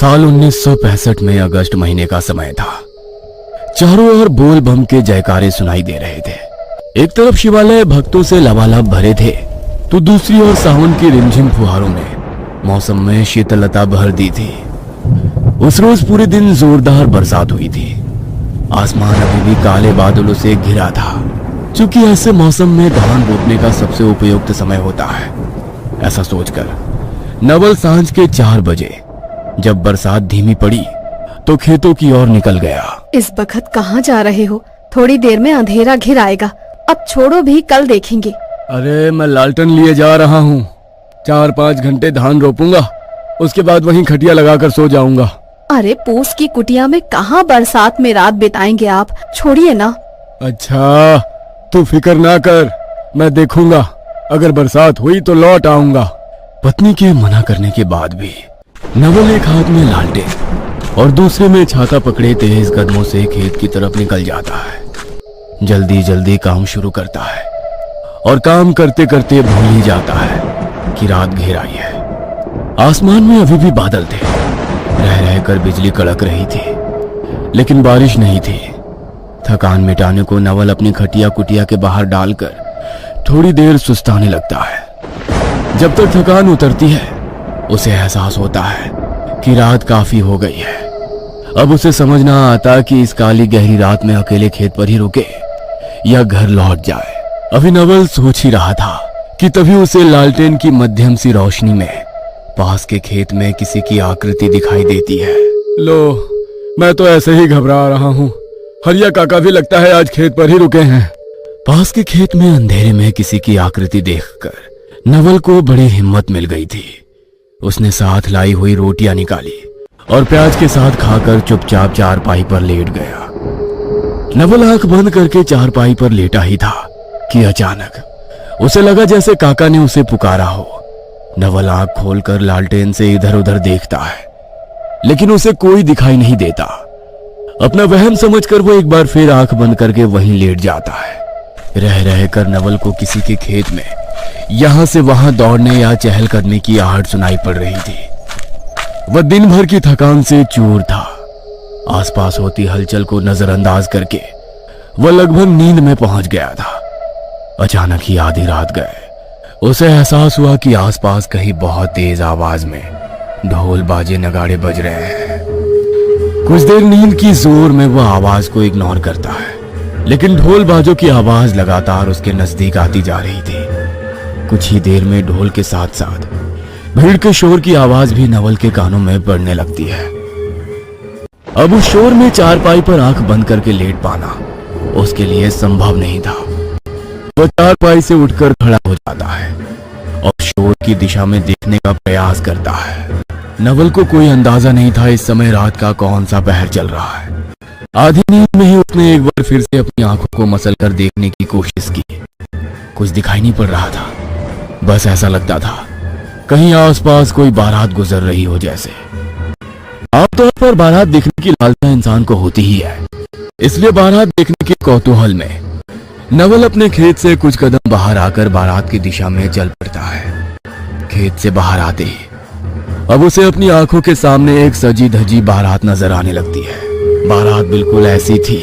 साल 1965 में अगस्त महीने का समय था। चारों ओर बोल बम के जयकारे सुनाई दे रहे थे। एक तरफ शिवालय भक्तों से लबालब भरे थे, तो दूसरी ओर सावन की रिमझिम फुहारों ने मौसम में शीतलता भर दी थी। उस रोज पूरे दिन जोरदार बरसात हुई थी। आसमान अभी भी काले बादलों से घिरा था। चूंकि ऐसे मौसम में धान रोपने का सबसे उपयुक्त समय होता है, ऐसा सोचकर नवल सांझ के 4 बजे जब बरसात धीमी पड़ी तो खेतों की ओर निकल गया। इस बखत कहाँ जा रहे हो? थोड़ी देर में अंधेरा घिर आएगा। अब छोड़ो भी, कल देखेंगे। अरे मैं लालटेन लिए जा रहा हूँ। 4-5 घंटे धान रोपूंगा, उसके बाद वहीं खटिया लगाकर सो जाऊंगा। अरे पूस की कुटिया में कहाँ बरसात में रात बिताएंगे आप? छोड़िए ना। अच्छा, तू फिक्र ना कर, मैं देखूंगा। अगर बरसात हुई तो लौट आऊंगा। पत्नी के मना करने के बाद भी नवल एक हाथ में लालटेन और दूसरे में छाता पकड़े तेज कदमों से खेत की तरफ निकल जाता है। जल्दी जल्दी काम शुरू करता है और काम करते करते भूल ही जाता है कि रात घेर आई है। आसमान में अभी भी बादल थे। रह रहकर बिजली कड़क रही थी, लेकिन बारिश नहीं थी। थकान मिटाने को नवल अपनी खटिया कुटिया के बाहर डालकर थोड़ी देर सुस्ताने लगता है। जब तक थकान उतरती है, उसे एहसास होता है कि रात काफी हो गई है। अब उसे समझ ना आता कि इस काली गहरी रात में अकेले खेत पर ही रुके या घर लौट जाए। अभी नवल सोच ही रहा था कि तभी उसे लालटेन की मध्यम सी रोशनी में पास के खेत में किसी की आकृति दिखाई देती है। लो, मैं तो ऐसे ही घबरा रहा हूँ। हरिया काका भी लगता है आज खेत पर ही रुके हैं। पास के खेत में अंधेरे में किसी की आकृति देखकर नवल को बड़ी हिम्मत मिल गई थी। उसने साथ लाई हुई रोटियां निकाली और प्याज के साथ खाकर चुपचाप चारपाई पर लेट गया। नवल आंख बंद करके चारपाई पर लेटा ही था कि अचानक उसे लगा जैसे काका ने उसे पुकारा हो। नवल आंख खोलकर लालटेन से इधर उधर देखता है, लेकिन उसे कोई दिखाई नहीं देता। अपना वहम समझकर वो एक बार फिर आंख बंद करके वहीं लेट जाता है। रह रहकर नवल को किसी के खेत में यहां से वहां दौड़ने या चहलकदमी की आहट सुनाई पड़ रही थी। वह दिन भर की थकान से चूर था। आसपास होती हलचल को नजरअंदाज करके वह लगभग नींद में पहुंच गया था। अचानक ही आधी रात गए उसे एहसास हुआ कि आसपास कहीं बहुत तेज आवाज में ढोल बाजे नगाड़े बज रहे हैं। कुछ देर नींद की जोर में वह आवाज को इग्नोर करता है, लेकिन ढोल बाजों की आवाज लगातार उसके नजदीक आती जा रही थी। कुछ ही देर में ढोल के साथ साथ भीड़ के शोर की आवाज भी नवल के कानों में पड़ने लगती है। अब उस शोर में चारपाई पर आंख बंद करके लेट पाना उसके लिए संभव नहीं था। वह चारपाई से उठकर खड़ा हो जाता है और शोर की दिशा में देखने का प्रयास करता है। नवल को कोई अंदाजा नहीं था इस समय रात का कौन सा पहर चल रहा है। आधी नींद में ही उसने एक बार फिर से अपनी आंखों को मसल कर देखने की कोशिश की। कुछ दिखाई नहीं पड़ रहा था। बस ऐसा लगता था कहीं आसपास कोई बारात गुजर रही हो जैसे। आमतौर पर बारात देखने की लालसा इंसान को होती ही है, इसलिए बारात देखने के कौतूहल में नवल अपने खेत से कुछ कदम बाहर आकर बारात की दिशा में चल पड़ता है। खेत से बाहर आते ही अब उसे अपनी आंखों के सामने एक सजी धजी बारात नजर आने लगती है। बारात बिल्कुल ऐसी थी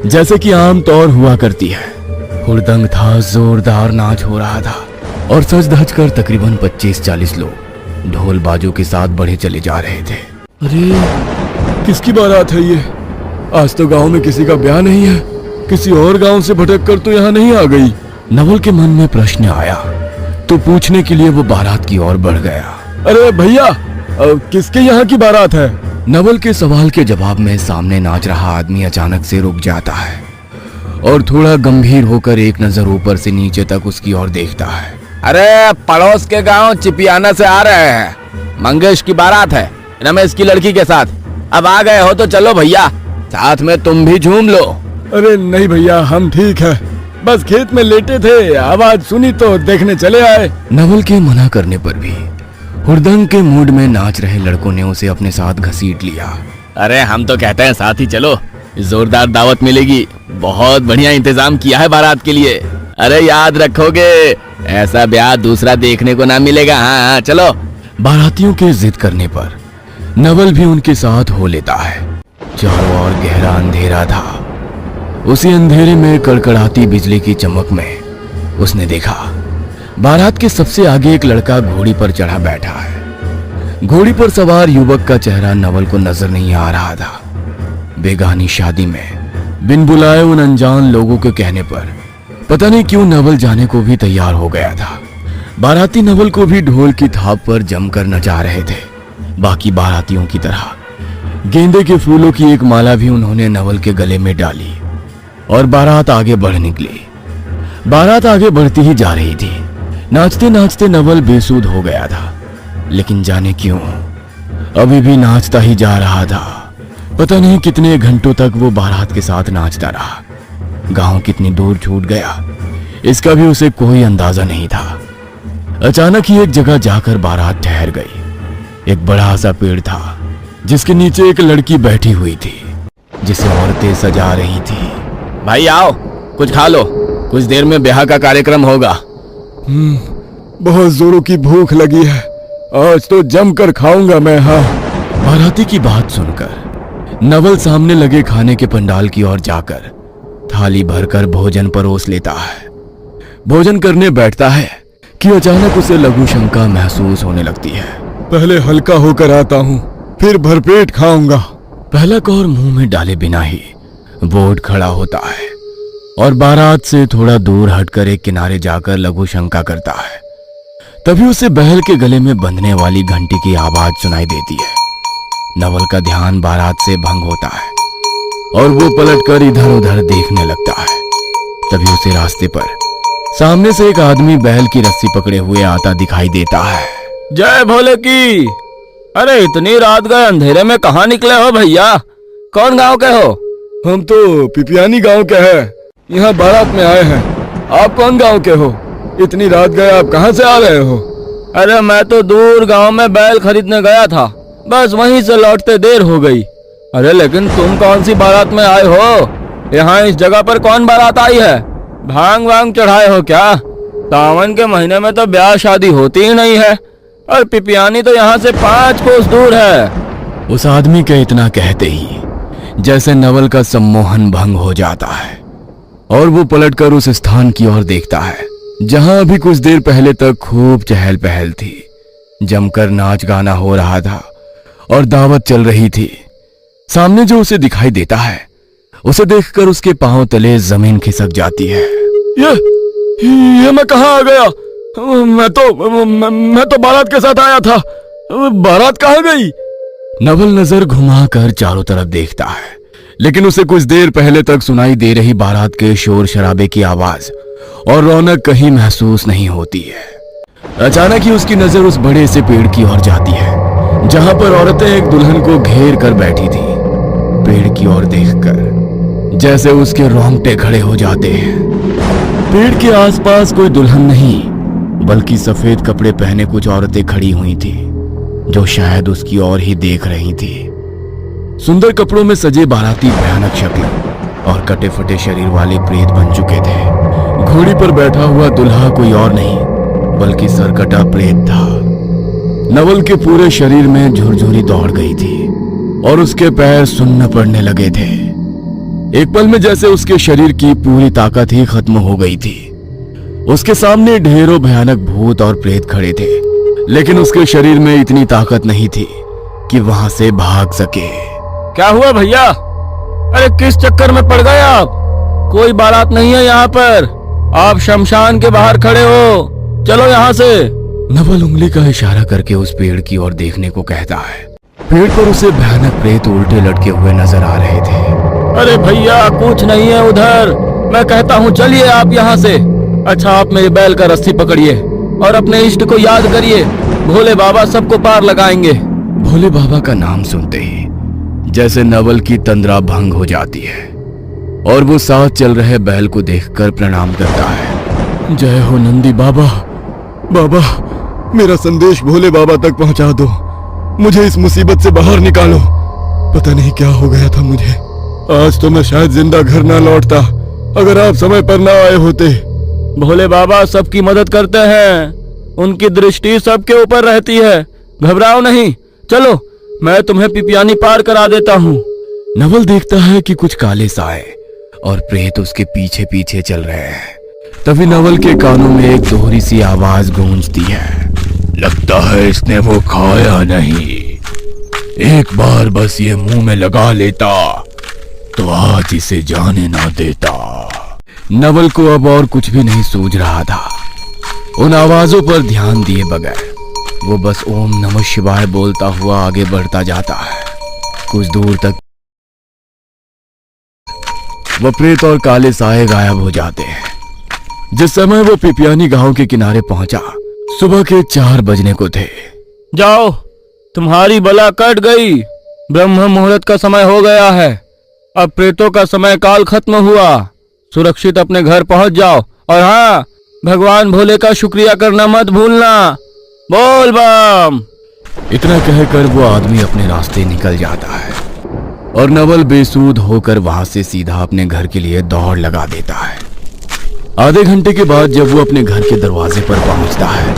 जैसे कि आम तौर हुआ करती है। हुड़दंग था, जोरदार नाच हो रहा था और सज धज कर तकरीबन 25-40 लोग ढोल बाजों के साथ बढ़े चले जा रहे थे। अरे किसकी बारात है ये? आज तो गांव में किसी का ब्याह नहीं है। किसी और गांव से भटक कर तो यहाँ नहीं आ गई। नवल के मन में प्रश्न आया तो पूछने के लिए वो बारात की ओर बढ़ गया। अरे भैया, किसके यहाँ की बारात है? नवल के सवाल के जवाब में सामने नाच रहा आदमी अचानक से रुक जाता है और थोड़ा गंभीर होकर एक नजर ऊपर से नीचे तक उसकी ओर देखता है। अरे पड़ोस के गांव चिपियाना से आ रहे हैं। मंगेश की बारात है, रमेश की लड़की के साथ। अब आ गए हो तो चलो भैया, साथ में तुम भी झूम लो। अरे नहीं भैया, हम ठीक है, बस खेत में लेटे थे, आवाज सुनी तो देखने चले आए। नवल के मना करने पर भी हुड़दंग के मूड में नाच रहे लड़कों ने उसे अपने साथ घसीट लिया। अरे हम तो कहते हैं साथ ही चलो, जोरदार दावत मिलेगी। बहुत बढ़िया इंतजाम किया है बारात के लिए। अरे याद रखोगे, ऐसा ब्याह दूसरा देखने को ना मिलेगा। हाँ चलो। बारातियों के जिद करने पर नवल भी उनके साथ हो लेता है। चारों ओर गहरा अंधेरा था। उसी अंधेरे में कड़कड़ाती बिजली की चमक में उसने देखा बारात के सबसे आगे एक लड़का घोड़ी पर चढ़ा बैठा है। घोड़ी पर सवार युवक का चेहरा नवल को नजर नहीं आ रहा था। बेगानी शादी में बिन बुलाए उन अनजान लोगों के कहने पर पता नहीं क्यों नवल जाने को भी तैयार हो गया था। बाराती नवल को भी ढोल की थाप पर जमकर नचा रहे थे। बाकी बारातियों की तरह गेंदे के फूलों की एक माला भी उन्होंने नवल के गले में डाली और बारात आगे बढ़ निकली। बारात आगे बढ़ती ही जा रही थी। नाचते नाचते नवल बेसुध हो गया था, लेकिन जाने क्यों अभी भी नाचता ही जा रहा था। पता नहीं कितने घंटों तक वो बारात के साथ नाचता रहा। गांव कितनी दूर छूट गया इसका भी उसे कोई अंदाजा नहीं था। अचानक ही एक जगह जाकर बारात ठहर गई। एक बड़ा सा पेड़ था जिसके नीचे एक लड़की बैठी हुई थी जिसे औरतें सजा रही थी। भाई आओ, कुछ खा लो, कुछ देर में ब्याह का कार्यक्रम होगा। बहुत जोरों की भूख लगी है, आज तो जमकर खाऊंगा मैं। हाँ। बाराती की बात सुनकर नवल सामने लगे खाने के पंडाल की ओर जाकर थाली भरकर भोजन परोस लेता है। भोजन करने बैठता है कि अचानक उसे लघु शंका महसूस होने लगती है। पहले हल्का होकर आता हूँ, फिर भरपेट खाऊंगा। पहला कौर मुंह में डाले बिना ही वो उठ खड़ा होता है और बारात से थोड़ा दूर हटकर एक किनारे जाकर लघु शंका करता है। तभी उसे बैल के गले में बंधने वाली घंटी की आवाज सुनाई देती है। नवल का ध्यान बारात से भंग होता है और वो पलटकर इधर उधर देखने लगता है। तभी उसे रास्ते पर सामने से एक आदमी बैल की रस्सी पकड़े हुए आता दिखाई देता है। जय भोले की। अरे इतनी रात गए अंधेरे में कहाँ निकले हो भैया? कौन गांव के हो? हम तो पिपियानी गांव के हैं, यहाँ बारात में आए हैं। आप कौन गांव के हो? इतनी रात गए आप कहाँ से आ रहे हो? अरे मैं तो दूर गांव में बैल खरीदने गया था, बस वहीं से लौटते देर हो गई। अरे लेकिन तुम कौन सी बारात में आए हो? यहाँ इस जगह पर कौन बारात आई है? भांग वांग चढ़ाए हो क्या? सावन के महीने में तो ब्याह शादी होती ही नहीं है और पिपियानी तो यहाँ से 5 कोस दूर है। उस आदमी के इतना कहते ही जैसे नवल का सम्मोहन भंग हो जाता है और वो पलटकर उस स्थान की ओर देखता है जहां अभी कुछ देर पहले तक खूब चहल पहल थी। जमकर नाच गाना हो रहा था और दावत चल रही थी। सामने जो उसे दिखाई देता है उसे देखकर उसके पांव तले जमीन खिसक जाती है। ये मैं कहाँ आ गया? मैं तो बारात के साथ आया था। बारात कहाँ गई? नवल नजर घुमाकर चारों तरफ देखता है, लेकिन उसे कुछ देर पहले तक सुनाई दे रही बारात के शोर शराबे की आवाज और रौनक कहीं महसूस नहीं होती है। अचानक ही उसकी नजर उस बड़े से पेड़ की ओर जाती है जहां पर औरतें एक दुल्हन को घेर कर बैठी थी। पेड़ की ओर देखकर जैसे उसके रोंगटे खड़े हो जाते हैं। पेड़ के आसपास कोई दुल्हन नहीं बल्कि सफेद कपड़े पहने कुछ औरतें खड़ी हुई थी जो शायद उसकी ओर ही देख रही थी। सुंदर कपड़ों में सजे बाराती भयानक शक्ल और कटे फटे शरीर वाले प्रेत बन चुके थे। घोड़ी पर बैठा हुआ दुल्हा कोई और नहीं बल्कि सरकटा प्रेत था। नवल के पूरे शरीर में झुरझुरी दौड़ गई थी और उसके पैर सुन्न पड़ने लगे थे। एक पल में जैसे उसके शरीर की पूरी ताकत ही खत्म हो गई थी। उसके सामने ढेरों भयानक भूत और प्रेत खड़े थे, लेकिन उसके शरीर में इतनी ताकत नहीं थी कि वहां से भाग सके। क्या हुआ भैया? अरे किस चक्कर में पड़ गए आप? कोई बारात नहीं है यहाँ पर, आप शमशान के बाहर खड़े हो, चलो यहाँ से। नवल उंगली का इशारा करके उस पेड़ की ओर देखने को कहता है। पेड़ पर उसे भयानक प्रेत उल्टे लटके हुए नजर आ रहे थे। अरे भैया कुछ नहीं है उधर, मैं कहता हूँ चलिए आप यहाँ से। अच्छा आप मेरे बैल का रस्सी पकड़िए और अपने इष्ट को याद करिए, भोले बाबा सबको पार लगाएंगे। भोले बाबा का नाम सुनते ही जैसे नवल की तंद्रा भंग हो जाती है और वो साथ चल रहे बैल को देखकर प्रणाम करता है। जय हो नंदी बाबा। बाबा मेरा संदेश भोले बाबा तक पहुंचा दो, मुझे इस मुसीबत से बाहर निकालो। पता नहीं क्या हो गया था मुझे, आज तो मैं शायद जिंदा घर ना लौटता अगर आप समय पर ना आए होते। भोले बाबा सबकी मदद करते हैं, उनकी दृष्टि सबके ऊपर रहती है, घबराओ नहीं, चलो मैं तुम्हें पिपियानी पार करा देता हूँ। नवल देखता है कि कुछ काले साए और प्रेत उसके पीछे पीछे चल रहे हैं। तभी नवल के कानों में एक दोहरी सी आवाज गूंजती है। लगता है इसने वो खाया नहीं, एक बार बस ये मुंह में लगा लेता तो आज इसे जाने ना देता। नवल को अब और कुछ भी नहीं सूझ रहा था। उन आवाजों पर ध्यान दिए बगैर वो बस ओम नमः शिवाय बोलता हुआ आगे बढ़ता जाता है। कुछ दूर तक वो प्रेत और काले साए गायब हो जाते हैं। जिस समय वो पिपियानी गांव के किनारे पहुंचा, सुबह के 4 बजने को थे। जाओ, तुम्हारी बला कट गई। ब्रह्म मुहूर्त का समय हो गया है। अब प्रेतों का समय काल खत्म हुआ। सुरक्षित अपने घर पहुंच जाओ। और हाँ, भगवान भोले का शुक्रिया करना मत भूलना। बोल बम। इतना कहकर वो आदमी अपने रास्ते निकल जाता है और नवल बेसूध होकर वहां से सीधा अपने घर के लिए दौड़ लगा देता है। आधे घंटे के बाद जब वो अपने घर के दरवाजे पर पहुंचता है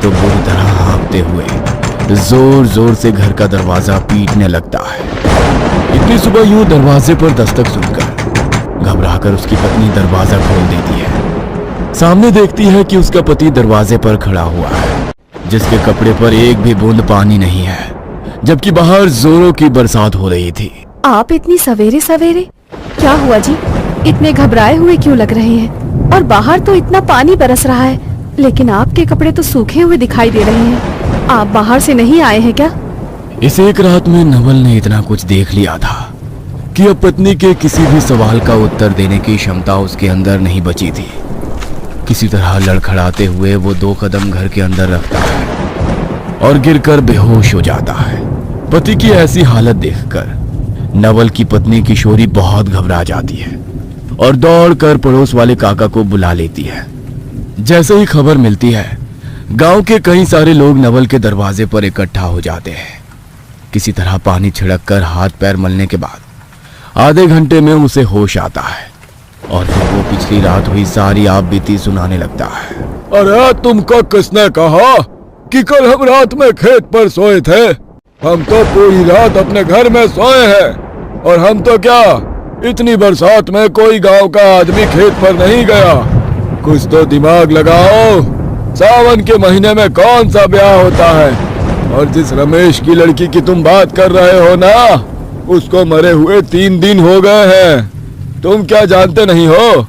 तो बुरी तरह हाँफते हुए जोर जोर से घर का दरवाजा पीटने लगता है। इतनी सुबह यूं दरवाजे पर दस्तक सुनकर घबराकर उसकी पत्नी दरवाजा खोल देती है। सामने देखती है कि उसका पति दरवाजे पर खड़ा हुआ है, जिसके कपड़े पर एक भी बूंद पानी नहीं है, जबकि बाहर जोरों की बरसात हो रही थी। आप इतनी सवेरे सवेरे, क्या हुआ जी? इतने घबराए हुए क्यों लग रहे हैं? और बाहर तो इतना पानी बरस रहा है, लेकिन आपके कपड़े तो सूखे हुए दिखाई दे रहे हैं। आप बाहर से नहीं आए हैं क्या? इस एक रात में नवल ने इतना कुछ देख लिया था कि अब पत्नी के किसी भी सवाल का उत्तर देने की क्षमता उसके अंदर नहीं बची थी। किसी तरह लड़खड़ाते हुए वो 2 कदम घर के अंदर रखता है और गिरकर बेहोश हो जाता है। पति की ऐसी हालत देखकर नवल की पत्नी किशोरी बहुत घबरा जाती है और दौड़कर पड़ोस वाले काका को बुला लेती है। जैसे ही खबर मिलती है, गांव के कई सारे लोग नवल के दरवाजे पर इकट्ठा हो जाते हैं। किसी तरह पानी छिड़ककर हाथ पैर मलने के बाद आधे घंटे में उसे होश आता है और फिर वो पिछली रात हुई सारी आप बीती सुनाने लगता है। अरे तुमको किसने कहा कि कल हम रात में खेत पर सोए थे? हम तो पूरी रात अपने घर में सोए हैं। और हम तो क्या, इतनी बरसात में कोई गांव का आदमी खेत पर नहीं गया। कुछ तो दिमाग लगाओ। सावन के महीने में कौन सा ब्याह होता है? और जिस रमेश की लड़की की तुम बात कर रहे हो ना, उसको मरे हुए 3 दिन हो गए हैं। तुम क्या जानते नहीं हो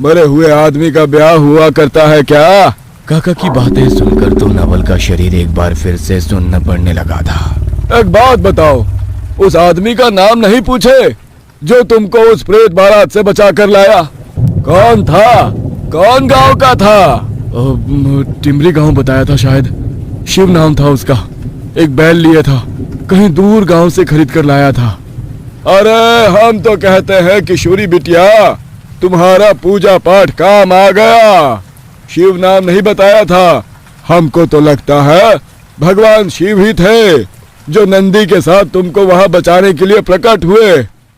मरे हुए आदमी का ब्याह हुआ करता है क्या? काका की बातें सुनकर तो नवल का शरीर एक बार फिर से सुन्न पड़ने लगा था। एक बात बताओ, उस आदमी का नाम नहीं पूछे जो तुमको उस प्रेत बारात से बचा कर लाया? कौन था? कौन गांव का था? टिमरी गांव बताया था, शायद शिव नाम था उसका। एक बैल लिया था, कहीं दूर गांव से खरीद कर लाया था। अरे हम तो कहते हैं किशोरी बिटिया, तुम्हारा पूजा पाठ काम आ गया। शिव नाम नहीं बताया था। हमको तो लगता है भगवान शिव ही थे जो नंदी के साथ तुमको वहां बचाने के लिए प्रकट हुए,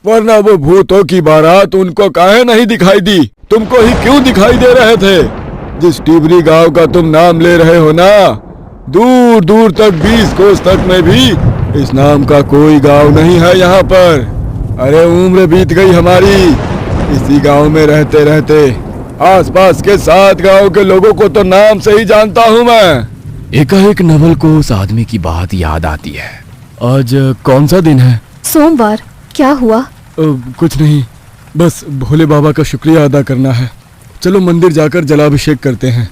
वरना वो भूतों की बारात उनको काहे नहीं दिखाई दी? तुमको ही क्यों दिखाई दे रहे थे? जिस टिबरी गांव का तुम नाम ले रहे हो ना, दूर दूर तक 20 कोस तक में भी इस नाम का कोई गांव नहीं है यहाँ पर। अरे उम्र बीत गई हमारी इसी गांव में रहते रहते। आसपास के 7 गांव के लोगों को तो नाम से ही जानता हूँ मैं। एकाएक नवल को उस आदमी की बात याद आती है। आज कौन सा दिन है? सोमवार। क्या हुआ? कुछ नहीं, बस भोले बाबा का शुक्रिया अदा करना है। चलो मंदिर जाकर जलाभिषेक करते हैं।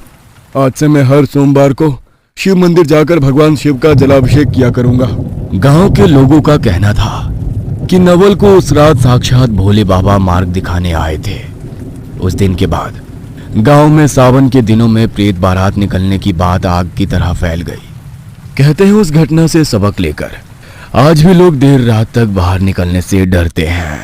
आज से मैं हर सोमवार को शिव मंदिर जाकर भगवान शिव का जलाभिषेक किया करूंगा। गांव के लोगों का कहना था कि नवल को उस रात साक्षात भोले बाबा मार्ग दिखाने आए थे। उस दिन के बाद गांव में सावन के दिनों में प्रेत बारात निकलने की बात आग की तरह फैल गई। कहते हैं उस घटना से सबक लेकर आज भी लोग देर रात तक बाहर निकलने से डरते हैं।